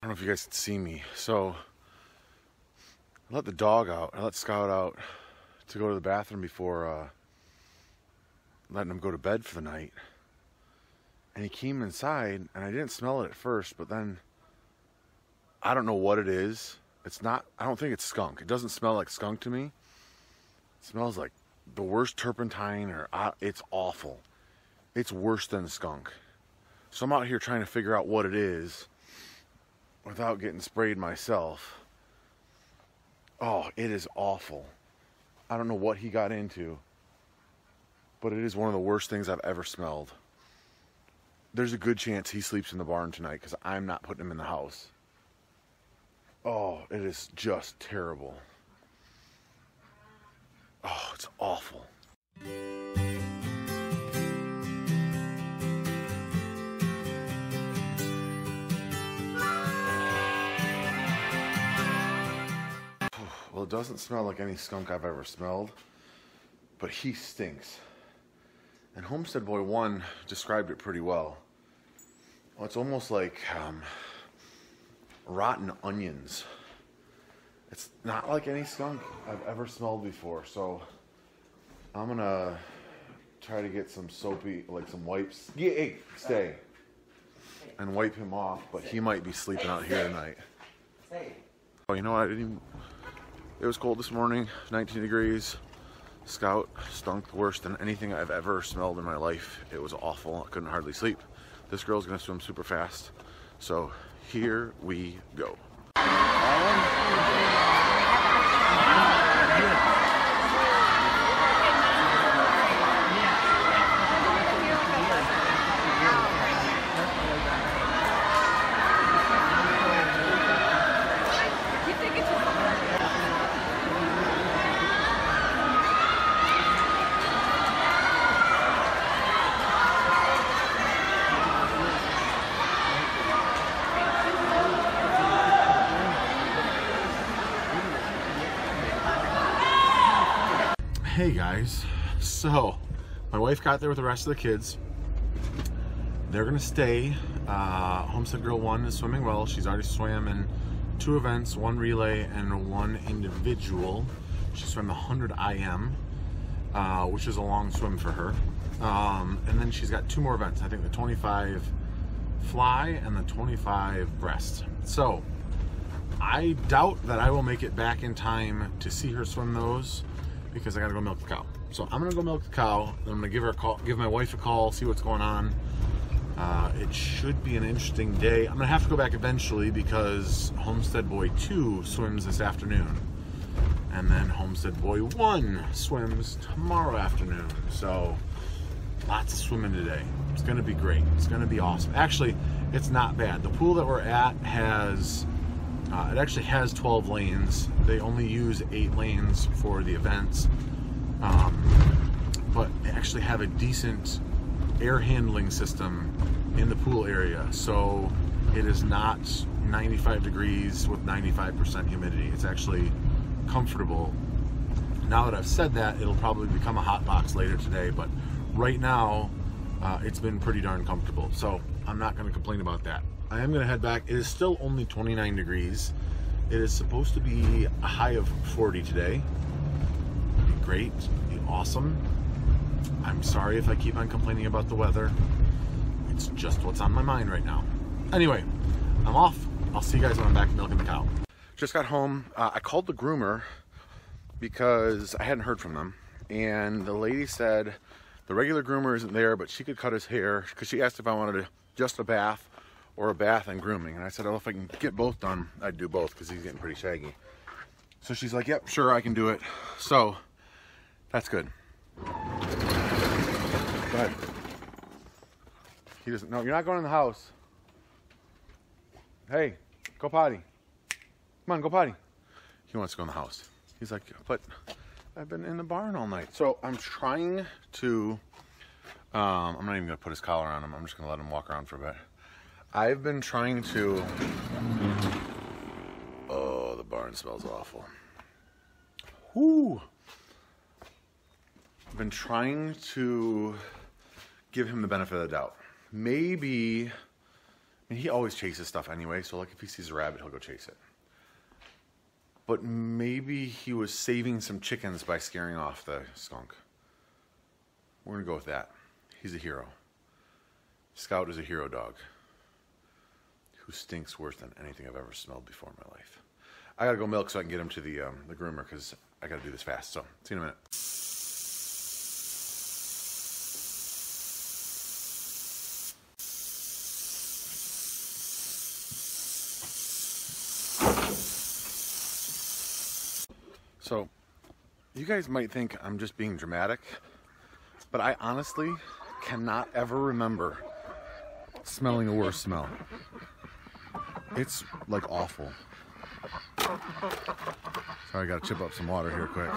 I don't know if you guys can see me. So I let the dog out. I let Scout out to go to the bathroom before letting him go to bed for the night. And he came inside, and I didn't smell it at first, but then I don't know what it is. It's not, I don't think it's skunk. It doesn't smell like skunk to me. It smells like the worst turpentine, or it's awful. It's worse than skunk. So I'm out here trying to figure out what it is without getting sprayed myself. Oh, it is awful. I don't know what he got into, but it is one of the worst things I've ever smelled. There's a good chance he sleeps in the barn tonight because I'm not putting him in the house. Oh, it is just terrible. Oh, it's awful. Well, it doesn't smell like any skunk I've ever smelled, but he stinks. And Homestead Boy 1 described it pretty well. Well, it's almost like rotten onions. It's not like any skunk I've ever smelled before, so I'm gonna try to get some soapy, like some wipes. Yeah, hey, stay. And wipe him off, but he might be sleeping out here tonight. Oh, you know what? It was cold this morning, 19 degrees. Scout stunk worse than anything I've ever smelled in my life. It was awful. I couldn't hardly sleep. This girl's gonna swim super fast. So here we go. Hey guys, so my wife got there with the rest of the kids. They're gonna stay. Homestead Girl 1 is swimming well. She's already swam in 2 events, 1 relay and 1 individual. She swam the 100 IM, which is a long swim for her. And then she's got 2 more events. I think the 25 fly and the 25 breast. So I doubt that I will make it back in time to see her swim those, because I gotta go milk the cow. So I'm gonna go milk the cow, then I'm gonna give her a call, give my wife a call, see what's going on. It should be an interesting day. I'm gonna have to go back eventually because Homestead Boy 2 swims this afternoon. And then Homestead Boy 1 swims tomorrow afternoon. So lots of swimming today. It's gonna be great. It's gonna be awesome. Actually, it's not bad. The pool that we're at has it actually has 12 lanes. They only use 8 lanes for the events, but they actually have a decent air handling system in the pool area. So it is not 95 degrees with 95% humidity. It's actually comfortable. Now that I've said that, it'll probably become a hot box later today, but right now it's been pretty darn comfortable. So I'm not going to complain about that. I am going to head back. It is still only 29 degrees. It is supposed to be a high of 40 today. It'd be great. It'd be awesome. I'm sorry if I keep on complaining about the weather. It's just what's on my mind right now. Anyway, I'm off. I'll see you guys when I'm back milking the cow. Just got home. I called the groomer because I hadn't heard from them. And the lady said the regular groomer isn't there, but she could cut his hair because she asked if I wanted just a bath or a bath and grooming. And I said, oh, if I can get both done, I'd do both because he's getting pretty shaggy. So she's like, yep, sure, I can do it. So that's good. Go ahead. He doesn't, no, you're not going in the house. Hey, go potty. Come on, go potty. He wants to go in the house. He's like, but I've been in the barn all night. So I'm trying to, I'm not even gonna put his collar on him. I'm just gonna let him walk around for a bit. I've been trying to, oh, the barn smells awful. Whoo. I've been trying to give him the benefit of the doubt. Maybe And he always chases stuff anyway, so like if he sees a rabbit, he'll go chase it. But maybe he was saving some chickens by scaring off the skunk. We're gonna go with that. He's a hero. Scout is a hero dog who stinks worse than anything I've ever smelled before in my life. I gotta go milk so I can get him to the groomer because I gotta do this fast. So, see you in a minute. So, you guys might think I'm just being dramatic, but I honestly cannot ever remember smelling a worse smell. It's like awful. Sorry, I gotta chip up some water here quick.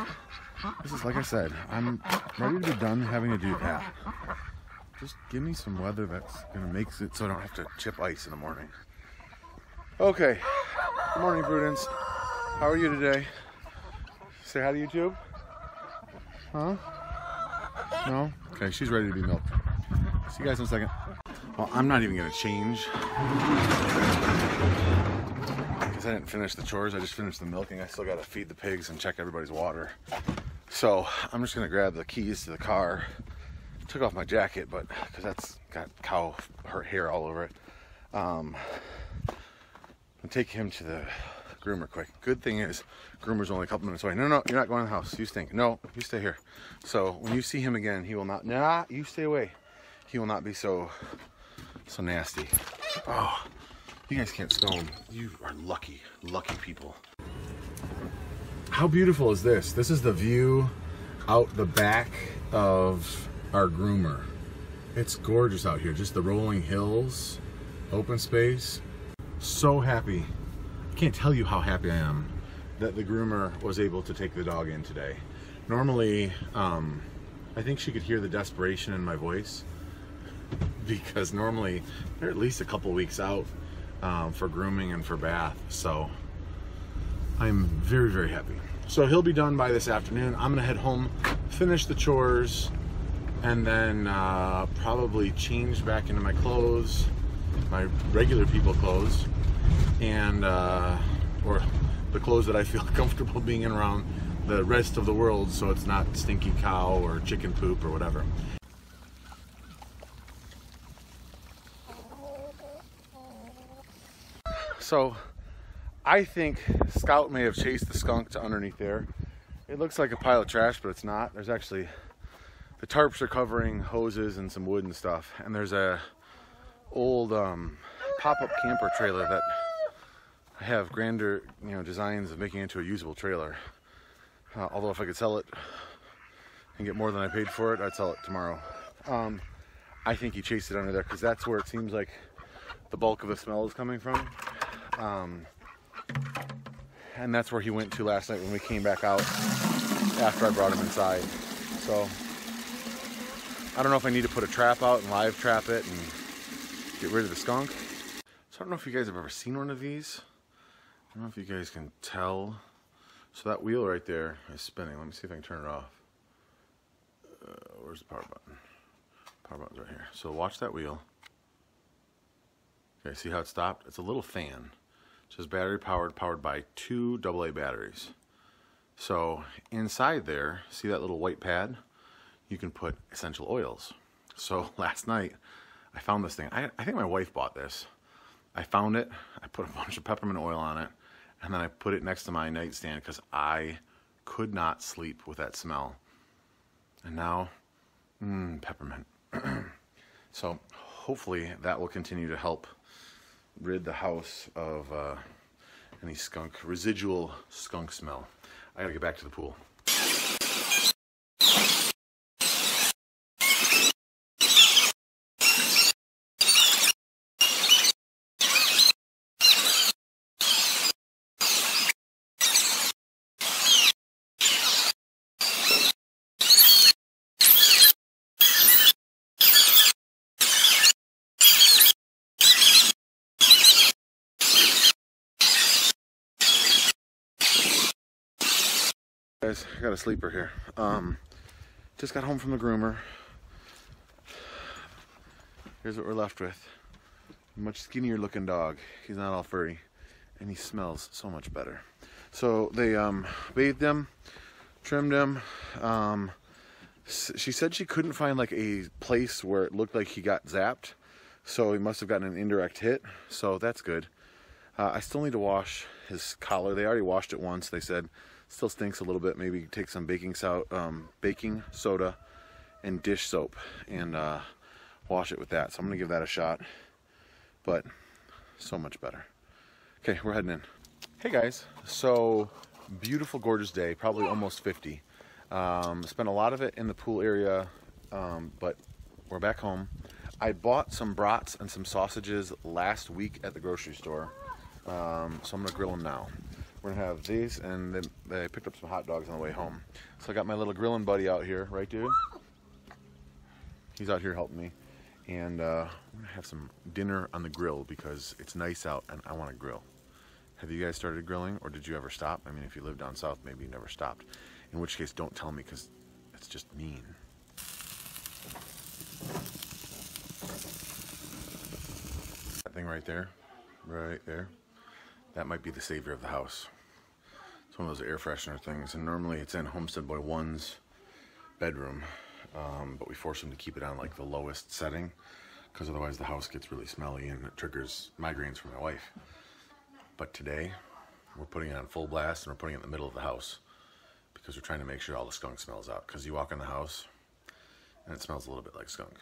This is, like I said, I'm ready to be done having to do that. Just give me some weather that's gonna make it so I don't have to chip ice in the morning. Okay, good morning, Prudence. How are you today? Say hi to YouTube? Huh? No? Okay, she's ready to be milked. See you guys in a second. Well, I'm not even gonna change because I didn't finish the chores. I just finished the milking. I still gotta feed the pigs and check everybody's water. So I'm just gonna grab the keys to the car. Took off my jacket, but because that's got cow hair all over it. And take him to the groomer quick. Good thing is, groomer's only a couple minutes away. No, you're not going in the house. You stink. No, you stay here. So when you see him again, he will not. Nah, you stay away. He will not be so nasty. Oh, you guys can't smell him. You are lucky people. How beautiful is this? This is the view out the back of our groomer. It's gorgeous out here. Just the rolling hills, open space. So happy. I can't tell you how happy I am that the groomer was able to take the dog in today. Normally, I think she could hear the desperation in my voice because normally they're at least a couple weeks out for grooming and for bath. So I'm very, very happy. So he'll be done by this afternoon. I'm gonna head home, finish the chores, and then probably change back into my clothes, my regular people clothes, and or the clothes that I feel comfortable being in around the rest of the world, so it's not stinky cow or chicken poop or whatever. So I think Scout may have chased the skunk to underneath there. It looks like a pile of trash, but it's not. There's actually, the tarps are covering hoses and some wood and stuff, and there's a old pop-up camper trailer that I have grander, designs of making into a usable trailer. Although if I could sell it and get more than I paid for it, I'd sell it tomorrow. I think he chased it under there because that's where it seems like the bulk of the smell is coming from. And that's where he went to last night when we came back out after I brought him inside. So I don't know if I need to put a trap out and live trap it and get rid of the skunk. So I don't know if you guys have ever seen one of these. I don't know if you guys can tell. So that wheel right there is spinning. Let me see if I can turn it off. Where's the power button? Power button's right here. So watch that wheel. Okay, see how it stopped? It's a little fan. It says battery powered by 2 AA batteries. So inside there, see that little white pad? You can put essential oils. So last night, I found this thing. I think my wife bought this. I found it, I put a bunch of peppermint oil on it, and then I put it next to my nightstand because I could not sleep with that smell. And now, peppermint. So hopefully that will continue to help rid the house of any residual skunk smell. I gotta get back to the pool. Guys, I got a sleeper here. Just got home from the groomer. Here's what we're left with. Much skinnier looking dog. He's not all furry, and he smells so much better. So they bathed him, trimmed him. She said she couldn't find like a place where it looked like he got zapped, so he must have gotten an indirect hit, so that's good. I still need to wash his collar. They already washed it once. They said still stinks a little bit. Maybe take some baking soda and dish soap and wash it with that. So I'm gonna give that a shot, but so much better. Okay, we're heading in. Hey guys, so beautiful, gorgeous day, probably almost 50. Spent a lot of it in the pool area, but we're back home. I bought some brats and some sausages last week at the grocery store, so I'm gonna grill them now. We're gonna have these, and then I picked up some hot dogs on the way home. So I got my little grilling buddy out here, right dude? He's out here helping me, and we're gonna have some dinner on the grill because it's nice out and I wanna grill. Have you guys started grilling, or did you ever stop? I mean, if you live down south, maybe you never stopped. In which case, don't tell me, because it's just mean. That thing right there, that might be the savior of the house. It's one of those air freshener things, and normally it's in Homestead Boy 1's bedroom, but we force him to keep it on like the lowest setting, because otherwise the house gets really smelly and it triggers migraines for my wife. But today, we're putting it on full blast, and we're putting it in the middle of the house because we're trying to make sure all the skunk smells out, because you walk in the house and it smells a little bit like skunk.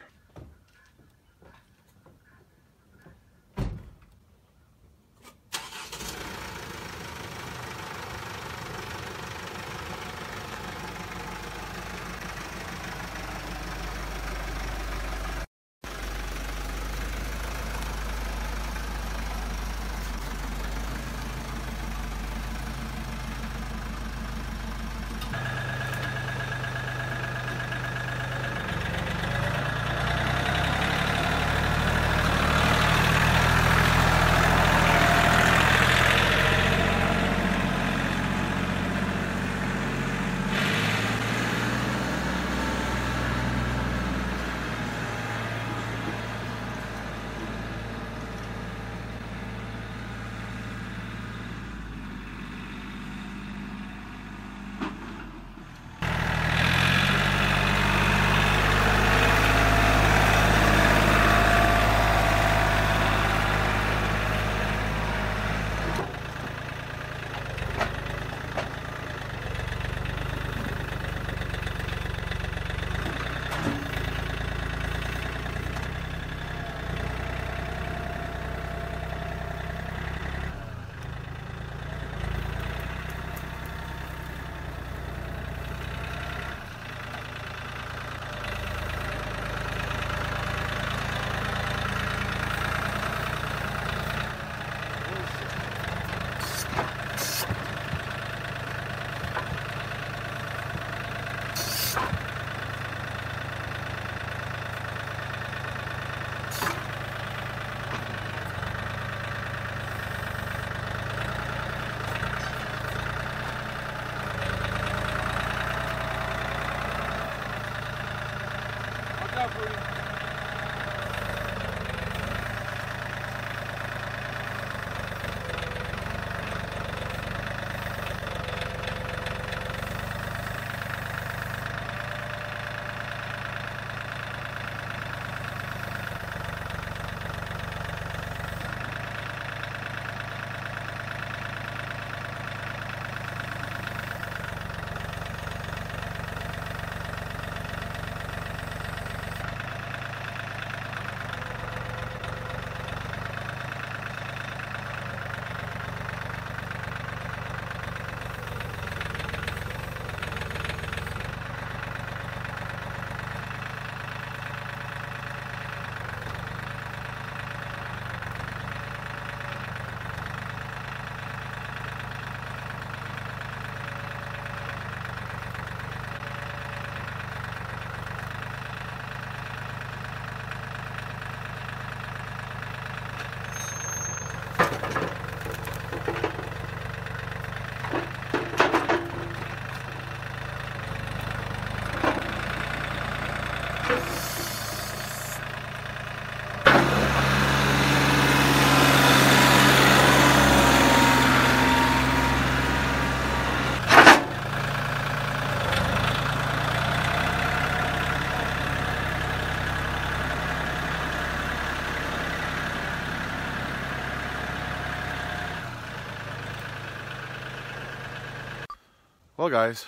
Well guys,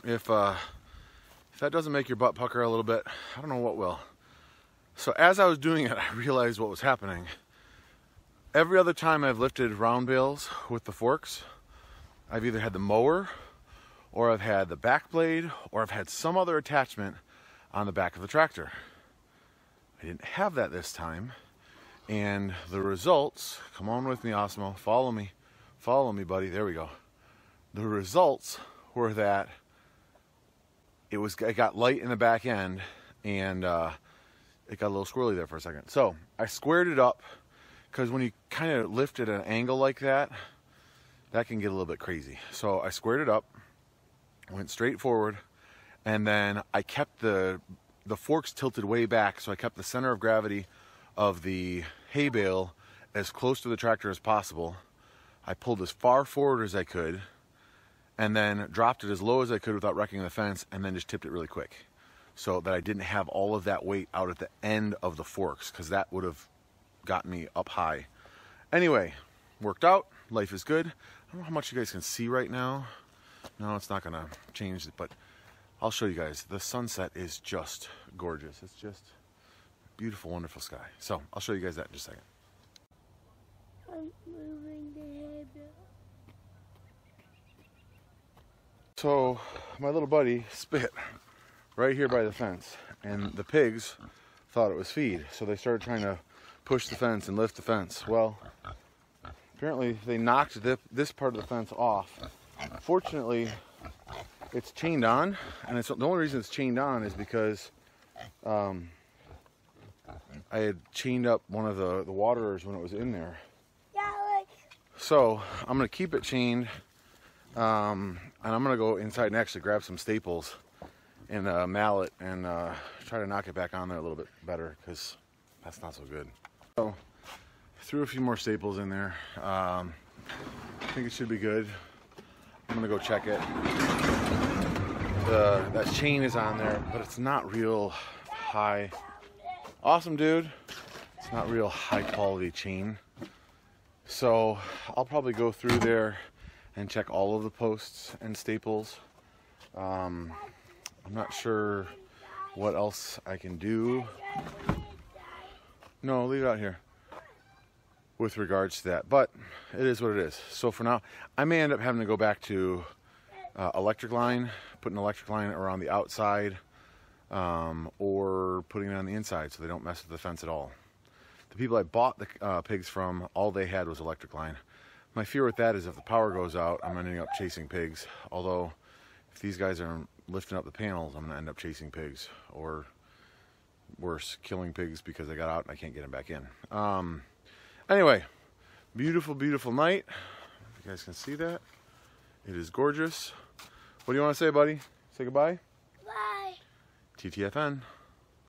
if that doesn't make your butt pucker a little bit, I don't know what will. So as I was doing it, I realized what was happening. Every other time I've lifted round bales with the forks, I've either had the mower, or I've had the back blade, or I've had some other attachment on the back of the tractor. I didn't have that this time, and the results, come on with me, Osmo, follow me, buddy, there we go. The results were that it got light in the back end, and it got a little squirrely there for a second. So I squared it up, because when you kind of lift at an angle like that, that can get a little bit crazy. So I squared it up, went straight forward, and then I kept the forks tilted way back, so I kept the center of gravity of the hay bale as close to the tractor as possible. I pulled as far forward as I could, and then dropped it as low as I could without wrecking the fence, and then just tipped it really quick, so that I didn't have all of that weight out at the end of the forks, because that would have gotten me up high. Anyway, worked out. Life is good. I don't know how much you guys can see right now. No, it's not gonna change it, but I'll show you guys. The sunset is just gorgeous. It's just beautiful, wonderful sky. So I'll show you guys that in just a second. I'm moving the hay bale. So my little buddy spit right here by the fence, and the pigs thought it was feed, so they started trying to push the fence and lift the fence. Well, apparently they knocked this part of the fence off. Fortunately, it's chained on, and the only reason it's chained on is because I had chained up one of the waterers when it was in there. So I'm going to keep it chained, and I'm going to go inside and actually grab some staples and a mallet and try to knock it back on there a little bit better, because that's not so good. So threw a few more staples in there. I think it should be good. I'm gonna go check it. That chain is on there, but it's not real high. Awesome, dude. It's not real high quality chain. So I'll probably go through there and check all of the posts and staples. I'm not sure what else I can do. No, leave it out here with regards to that, but it is what it is. So for now, I may end up having to go back to electric line, put an electric line around the outside, or putting it on the inside so they don't mess with the fence at all. The people I bought the pigs from, all they had was electric line. My fear with that is if the power goes out, I'm ending up chasing pigs. Although, if these guys are lifting up the panels, I'm gonna end up chasing pigs, or worse, killing pigs because they got out and I can't get them back in. Anyway, beautiful, beautiful night. If you guys can see that, it is gorgeous. What do you want to say, buddy? Say goodbye? Bye. TTFN.